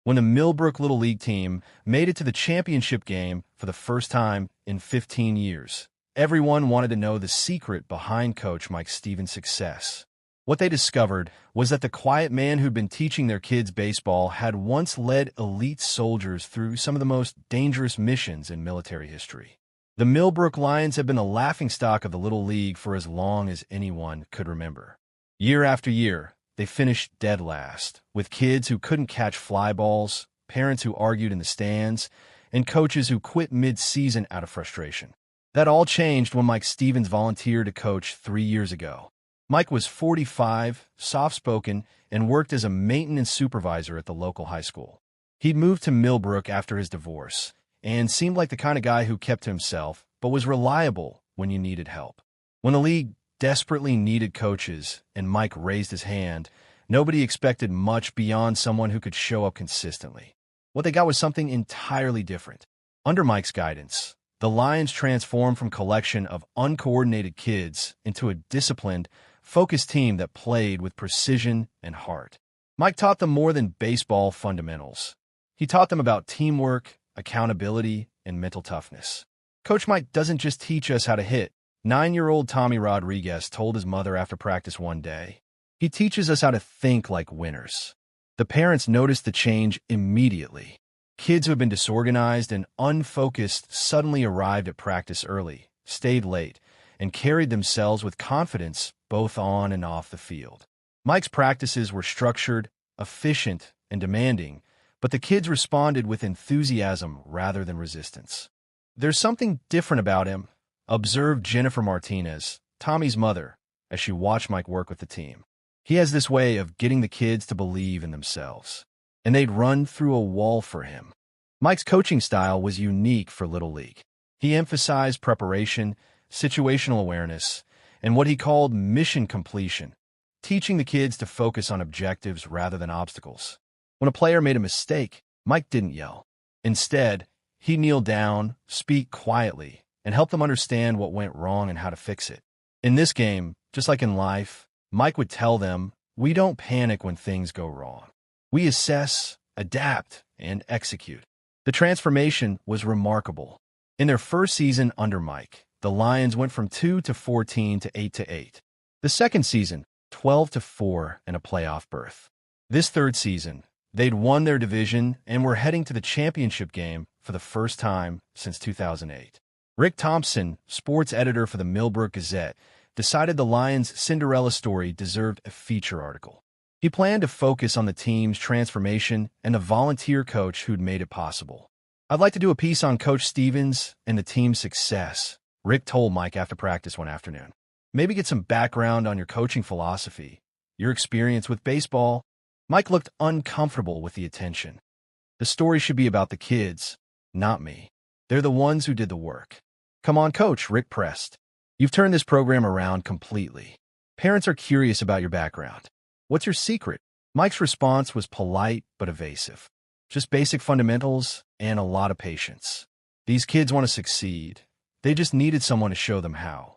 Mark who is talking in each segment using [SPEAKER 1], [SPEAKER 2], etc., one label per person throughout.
[SPEAKER 1] when the Millbrook Little League team made it to the championship game for the first time in 15 years. Everyone wanted to know the secret behind Coach Mike Stevens' success. What they discovered was that the quiet man who'd been teaching their kids baseball had once led elite soldiers through some of the most dangerous missions in military history. The Millbrook Lions have been a laughingstock of the Little League for as long as anyone could remember. Year after year, they finished dead last, with kids who couldn't catch fly balls, parents who argued in the stands, and coaches who quit mid-season out of frustration. That all changed when Mike Stevens volunteered to coach 3 years ago. Mike was 45, soft-spoken, and worked as a maintenance supervisor at the local high school. He'd moved to Millbrook after his divorce, and seemed like the kind of guy who kept to himself, but was reliable when you needed help. When the league desperately needed coaches, and Mike raised his hand, nobody expected much beyond someone who could show up consistently. What they got was something entirely different. Under Mike's guidance, the Lions transformed from a collection of uncoordinated kids into a disciplined, focused team that played with precision and heart. Mike taught them more than baseball fundamentals. He taught them about teamwork, accountability, and mental toughness. Coach Mike doesn't just teach us how to hit. 9-year-old Tommy Rodriguez told his mother after practice one day. He teaches us how to think like winners. The parents noticed the change immediately. Kids who had been disorganized and unfocused suddenly arrived at practice early, stayed late, and carried themselves with confidence both on and off the field. Mike's practices were structured, efficient, and demanding, but the kids responded with enthusiasm rather than resistance. There's something different about him, observed Jennifer Martinez, Tommy's mother, as she watched Mike work with the team. He has this way of getting the kids to believe in themselves, and they'd run through a wall for him. Mike's coaching style was unique for Little League. He emphasized preparation, situational awareness, and what he called mission completion, teaching the kids to focus on objectives rather than obstacles. When a player made a mistake, Mike didn't yell. Instead, he kneeled down, speak quietly, and help them understand what went wrong and how to fix it. In this game, just like in life, Mike would tell them, "We don't panic when things go wrong. We assess, adapt, and execute." The transformation was remarkable. In their first season under Mike, the Lions went from 2-14 to 8-8. The second season, 12-4 and a playoff berth. This third season, they'd won their division and were heading to the championship game for the first time since 2008. Rick Thompson, sports editor for the Millbrook Gazette, decided the Lions' Cinderella story deserved a feature article. He planned to focus on the team's transformation and the volunteer coach who'd made it possible. "I'd like to do a piece on Coach Stevens and the team's success," Rick told Mike after practice one afternoon. "Maybe get some background on your coaching philosophy, your experience with baseball." Mike looked uncomfortable with the attention. "The story should be about the kids, not me. They're the ones who did the work." "Come on, Coach," Rick pressed. "You've turned this program around completely. Parents are curious about your background. What's your secret?" Mike's response was polite but evasive. "Just basic fundamentals and a lot of patience. These kids want to succeed. They just needed someone to show them how."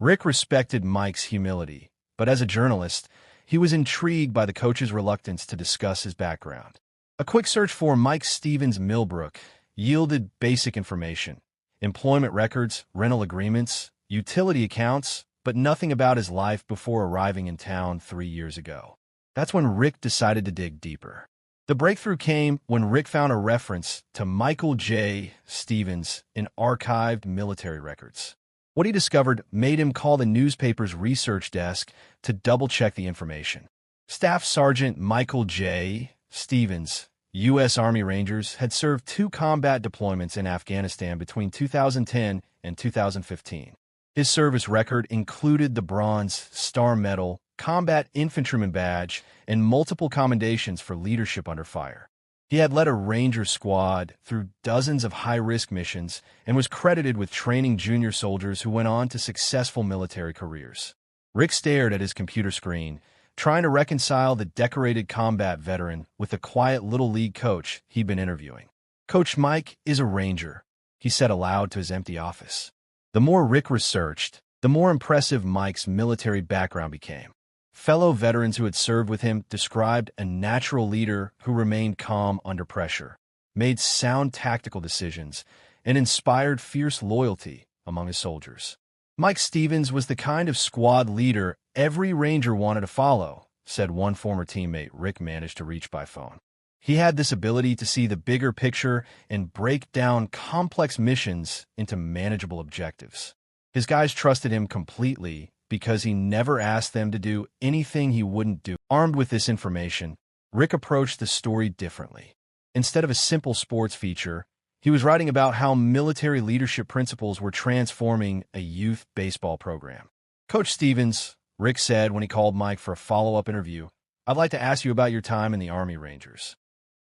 [SPEAKER 1] Rick respected Mike's humility, but as a journalist, he was intrigued by the coach's reluctance to discuss his background. A quick search for Mike Stevens Millbrook yielded basic information: employment records, rental agreements, utility accounts, but nothing about his life before arriving in town 3 years ago. That's when Rick decided to dig deeper. The breakthrough came when Rick found a reference to Michael J. Stevens in archived military records. What he discovered made him call the newspaper's research desk to double-check the information. Staff Sergeant Michael J. Stevens, U.S. Army Rangers, had served 2 combat deployments in Afghanistan between 2010 and 2015. His service record included the Bronze Star Medal, Combat Infantryman Badge, and multiple commendations for leadership under fire. He had led a Ranger squad through dozens of high-risk missions and was credited with training junior soldiers who went on to successful military careers. Rick stared at his computer screen, trying to reconcile the decorated combat veteran with the quiet Little League coach he'd been interviewing. "Coach Mike is a Ranger," he said aloud to his empty office. The more Rick researched, the more impressive Mike's military background became. Fellow veterans who had served with him described a natural leader who remained calm under pressure, made sound tactical decisions, and inspired fierce loyalty among his soldiers. Mike Stevens was the kind of squad leader every Ranger wanted to follow, said one former teammate Rick managed to reach by phone. He had this ability to see the bigger picture and break down complex missions into manageable objectives. His guys trusted him completely because he never asked them to do anything he wouldn't do. Armed with this information, Rick approached the story differently. Instead of a simple sports feature, he was writing about how military leadership principles were transforming a youth baseball program. Coach Stevens, Rick said when he called Mike for a follow-up interview, "I'd like to ask you about your time in the Army Rangers."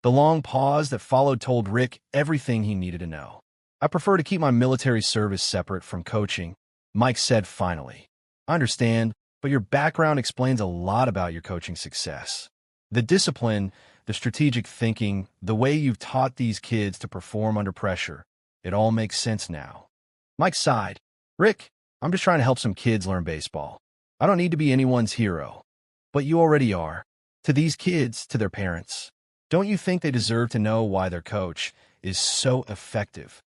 [SPEAKER 1] The long pause that followed told Rick everything he needed to know. "I prefer to keep my military service separate from coaching," Mike said finally. "I understand, but your background explains a lot about your coaching success. The discipline, the strategic thinking, the way you've taught these kids to perform under pressure, it all makes sense now." Mike sighed. "Rick, I'm just trying to help some kids learn baseball. I don't need to be anyone's hero. But you already are. To these kids, to their parents. Don't you think they deserve to know why their coach is so effective?"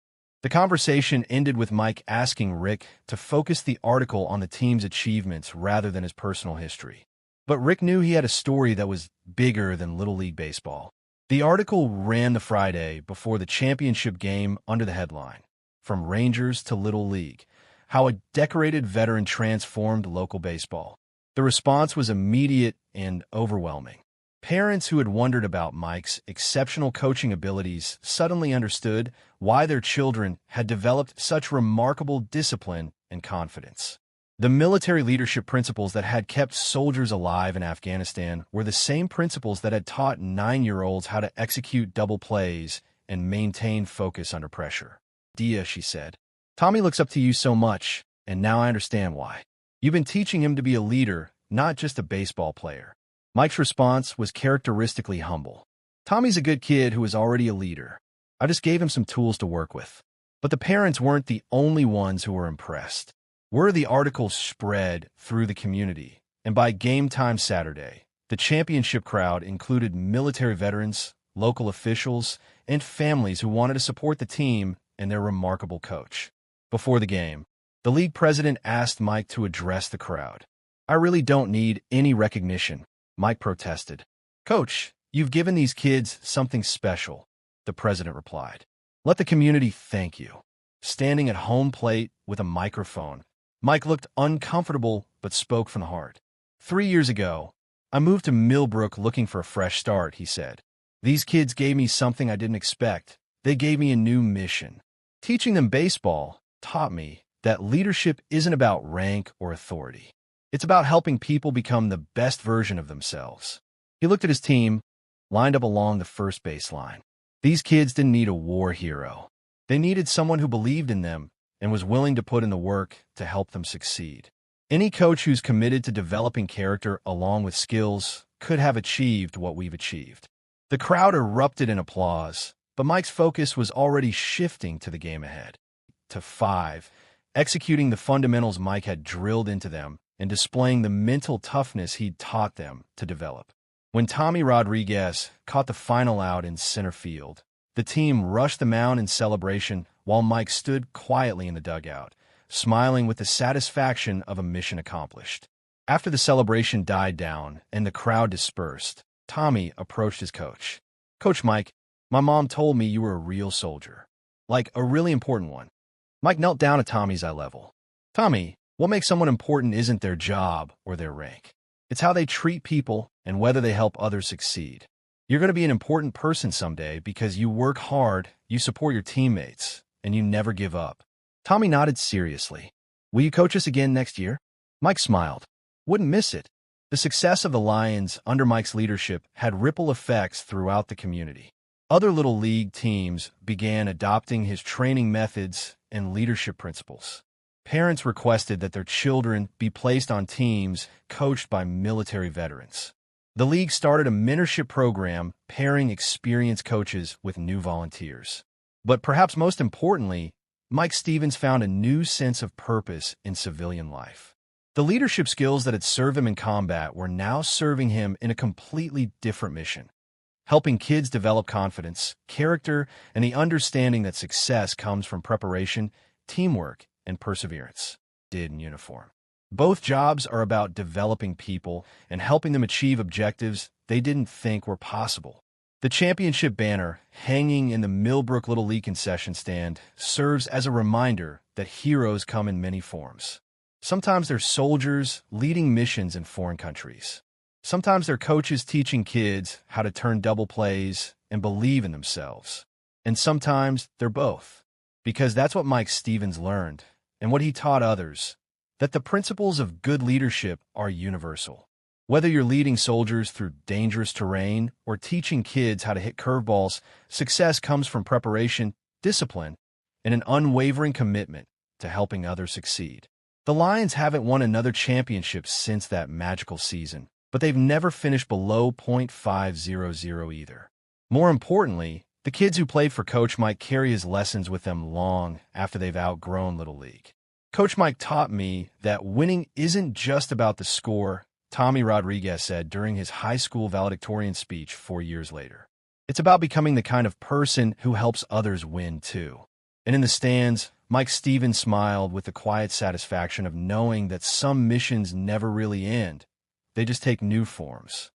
[SPEAKER 1] The conversation ended with Mike asking Rick to focus the article on the team's achievements rather than his personal history. But Rick knew he had a story that was bigger than Little League baseball. The article ran the Friday before the championship game under the headline, "From Rangers to Little League: How a Decorated Veteran Transformed Local Baseball." The response was immediate and overwhelming. Parents who had wondered about Mike's exceptional coaching abilities suddenly understood why their children had developed such remarkable discipline and confidence. The military leadership principles that had kept soldiers alive in Afghanistan were the same principles that had taught 9-year-olds how to execute double plays and maintain focus under pressure. "Dia," she said, "Tommy looks up to you so much, and now I understand why. You've been teaching him to be a leader, not just a baseball player." Mike's response was characteristically humble. "Tommy's a good kid who is already a leader. I just gave him some tools to work with." But the parents weren't the only ones who were impressed. Word of the article spread through the community, and by game time Saturday, the championship crowd included military veterans, local officials, and families who wanted to support the team and their remarkable coach. Before the game, the league president asked Mike to address the crowd. "I really don't need any recognition," Mike protested. "Coach, you've given these kids something special," the president replied. "Let the community thank you." Standing at home plate with a microphone, Mike looked uncomfortable but spoke from the heart. 3 years ago, I moved to Millbrook looking for a fresh start," he said. "These kids gave me something I didn't expect. They gave me a new mission. Teaching them baseball taught me that leadership isn't about rank or authority. It's about helping people become the best version of themselves." He looked at his team, lined up along the first base line. These kids didn't need a war hero. They needed someone who believed in them and was willing to put in the work to help them succeed. Any coach who's committed to developing character along with skills could have achieved what we've achieved. The crowd erupted in applause, but Mike's focus was already shifting to the game ahead. To 5, executing the fundamentals Mike had drilled into them and displaying the mental toughness he'd taught them to develop. When Tommy Rodriguez caught the final out in center field, the team rushed the mound in celebration while Mike stood quietly in the dugout, smiling with the satisfaction of a mission accomplished. After the celebration died down and the crowd dispersed, Tommy approached his coach. "Coach Mike, my mom told me you were a real soldier. Like, a really important one." Mike knelt down at Tommy's eye level. "Tommy, what makes someone important isn't their job or their rank. It's how they treat people and whether they help others succeed. You're going to be an important person someday because you work hard, you support your teammates, and you never give up." Tommy nodded seriously. "Will you coach us again next year?" Mike smiled. "Wouldn't miss it." The success of the Lions under Mike's leadership had ripple effects throughout the community. Other Little League teams began adopting his training methods and leadership principles. Parents requested that their children be placed on teams coached by military veterans. The league started a mentorship program pairing experienced coaches with new volunteers. But perhaps most importantly, Mike Stevens found a new sense of purpose in civilian life. The leadership skills that had served him in combat were now serving him in a completely different mission, helping kids develop confidence, character, and the understanding that success comes from preparation, teamwork, and perseverance. Did in uniform. Both jobs are about developing people and helping them achieve objectives they didn't think were possible. The championship banner, hanging in the Millbrook Little League concession stand, serves as a reminder that heroes come in many forms. Sometimes they're soldiers leading missions in foreign countries. Sometimes they're coaches teaching kids how to turn double plays and believe in themselves. And sometimes they're both. Because that's what Mike Stevens learned, and what he taught others, that the principles of good leadership are universal. Whether you're leading soldiers through dangerous terrain or teaching kids how to hit curveballs, success comes from preparation, discipline, and an unwavering commitment to helping others succeed. The Lions haven't won another championship since that magical season, but they've never finished below .500 either. More importantly, the kids who played for Coach Mike carry his lessons with them long after they've outgrown Little League. Coach Mike taught me that winning isn't just about the score, Tommy Rodriguez said during his high school valedictorian speech 4 years later. It's about becoming the kind of person who helps others win, too. And in the stands, Mike Stevens smiled with the quiet satisfaction of knowing that some missions never really end. They just take new forms.